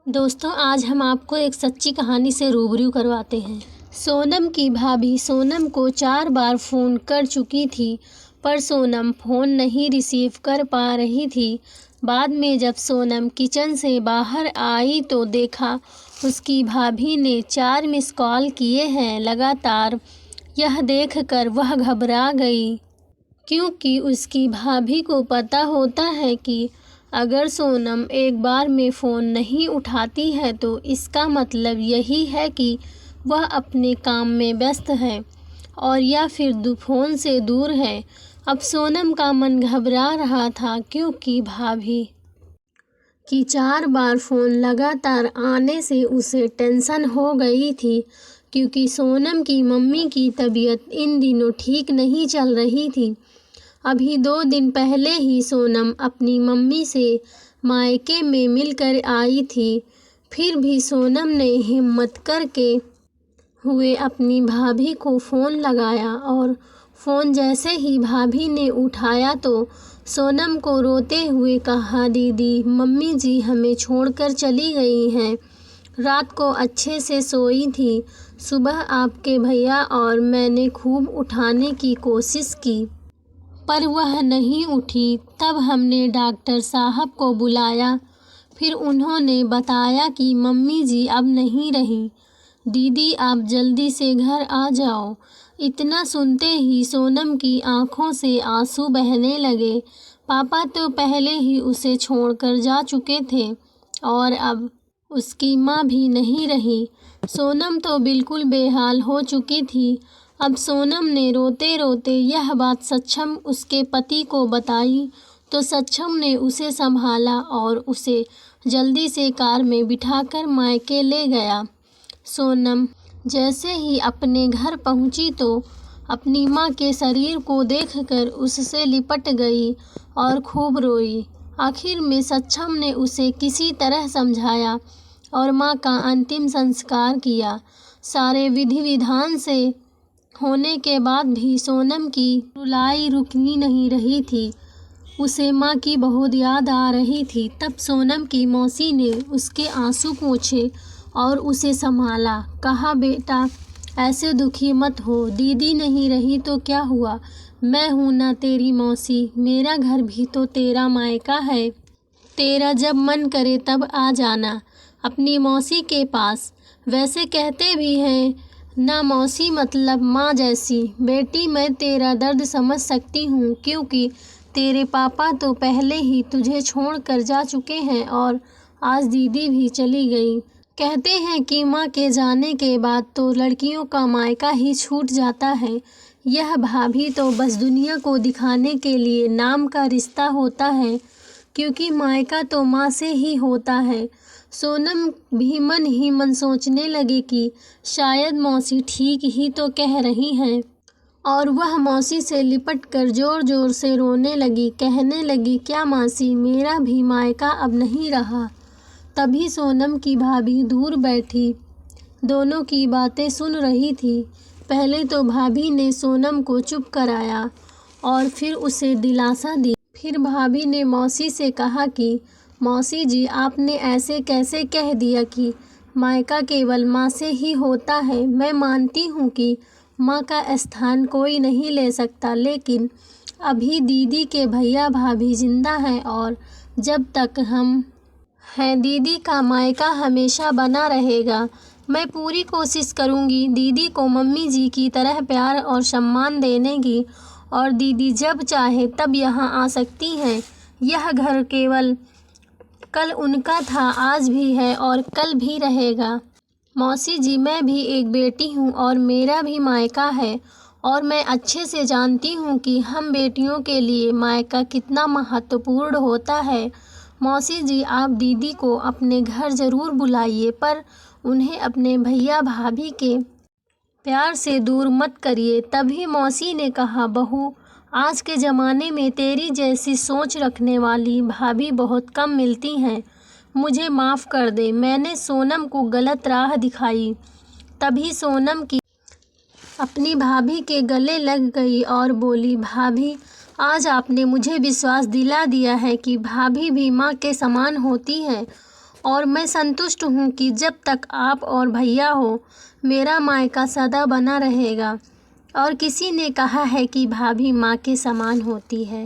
दोस्तों, आज हम आपको एक सच्ची कहानी से रूबरू करवाते हैं। सोनम की भाभी सोनम को 4 बार फ़ोन कर चुकी थी, पर सोनम फ़ोन नहीं रिसीव कर पा रही थी। बाद में जब सोनम किचन से बाहर आई तो देखा उसकी भाभी ने 4 मिस कॉल किए हैं लगातार। यह देखकर वह घबरा गई, क्योंकि उसकी भाभी को पता होता है कि अगर सोनम एक बार में फ़ोन नहीं उठाती है तो इसका मतलब यही है कि वह अपने काम में व्यस्त है और या फिर फ़ोन से दूर है। अब सोनम का मन घबरा रहा था, क्योंकि भाभी की 4 बार फ़ोन लगातार आने से उसे टेंशन हो गई थी, क्योंकि सोनम की मम्मी की तबीयत इन दिनों ठीक नहीं चल रही थी। अभी 2 दिन पहले ही सोनम अपनी मम्मी से मायके में मिलकर आई थी। फिर भी सोनम ने हिम्मत करके हुए अपनी भाभी को फ़ोन लगाया, और फ़ोन जैसे ही भाभी ने उठाया तो सोनम को रोते हुए कहा, दीदी, मम्मी जी हमें छोड़कर चली गई हैं। रात को अच्छे से सोई थी। सुबह आपके भैया और मैंने खूब उठाने की कोशिश की, पर वह नहीं उठी। तब हमने डॉक्टर साहब को बुलाया। फिर उन्होंने बताया कि मम्मी जी अब नहीं रहीं। दीदी, आप जल्दी से घर आ जाओ। इतना सुनते ही सोनम की आंखों से आंसू बहने लगे। पापा तो पहले ही उसे छोड़कर जा चुके थे और अब उसकी माँ भी नहीं रही। सोनम तो बिल्कुल बेहाल हो चुकी थी। अब सोनम ने रोते रोते यह बात सक्षम उसके पति को बताई, तो सक्षम ने उसे संभाला और उसे जल्दी से कार में बिठाकर मायके ले गया। सोनम जैसे ही अपने घर पहुंची तो अपनी माँ के शरीर को देखकर उससे लिपट गई और खूब रोई। आखिर में सक्षम ने उसे किसी तरह समझाया और माँ का अंतिम संस्कार किया। सारे विधि विधान से होने के बाद भी सोनम की रुलाई रुकनी नहीं रही थी। उसे माँ की बहुत याद आ रही थी। तब सोनम की मौसी ने उसके आंसू पोंछे और उसे संभाला। कहा, बेटा, ऐसे दुखी मत हो। दीदी नहीं रही तो क्या हुआ, मैं हूँ ना तेरी मौसी। मेरा घर भी तो तेरा मायका है। तेरा जब मन करे तब आ जाना अपनी मौसी के पास। वैसे कहते भी हैं ना, मौसी मतलब माँ जैसी। बेटी, मैं तेरा दर्द समझ सकती हूँ, क्योंकि तेरे पापा तो पहले ही तुझे छोड़कर जा चुके हैं और आज दीदी भी चली गई। कहते हैं कि माँ के जाने के बाद तो लड़कियों का मायका ही छूट जाता है। यह भाभी तो बस दुनिया को दिखाने के लिए नाम का रिश्ता होता है, क्योंकि मायका तो माँ से ही होता है। सोनम भी मन ही मन सोचने लगी कि शायद मौसी ठीक ही तो कह रही हैं, और वह मौसी से लिपटकर जोर जोर से रोने लगी। कहने लगी, क्या मौसी, मेरा भी मायका अब नहीं रहा। तभी सोनम की भाभी दूर बैठी दोनों की बातें सुन रही थी। पहले तो भाभी ने सोनम को चुप कराया और फिर उसे दिलासा दी। फिर भाभी ने मौसी से कहा कि मौसी जी, आपने ऐसे कैसे कह दिया कि मायका केवल माँ से ही होता है। मैं मानती हूँ कि माँ का स्थान कोई नहीं ले सकता, लेकिन अभी दीदी के भैया भाभी जिंदा हैं और जब तक हम हैं दीदी का मायका हमेशा बना रहेगा। मैं पूरी कोशिश करूँगी दीदी को मम्मी जी की तरह प्यार और सम्मान देने की, और दीदी जब चाहे तब यहाँ आ सकती हैं। यह घर केवल कल उनका था, आज भी है और कल भी रहेगा। मौसी जी, मैं भी एक बेटी हूँ और मेरा भी मायका है, और मैं अच्छे से जानती हूँ कि हम बेटियों के लिए मायका कितना महत्वपूर्ण होता है। मौसी जी, आप दीदी को अपने घर ज़रूर बुलाइए, पर उन्हें अपने भैया भाभी के प्यार से दूर मत करिए। तभी मौसी ने कहा, बहू, आज के ज़माने में तेरी जैसी सोच रखने वाली भाभी बहुत कम मिलती हैं। मुझे माफ़ कर दे, मैंने सोनम को गलत राह दिखाई। तभी सोनम की अपनी भाभी के गले लग गई और बोली, भाभी, आज आपने मुझे विश्वास दिला दिया है कि भाभी भी माँ के समान होती है। और मैं संतुष्ट हूँ कि जब तक आप और भैया हो मेरा मायका सदा बना रहेगा। और किसी ने कहा है कि भाभी माँ के समान होती है।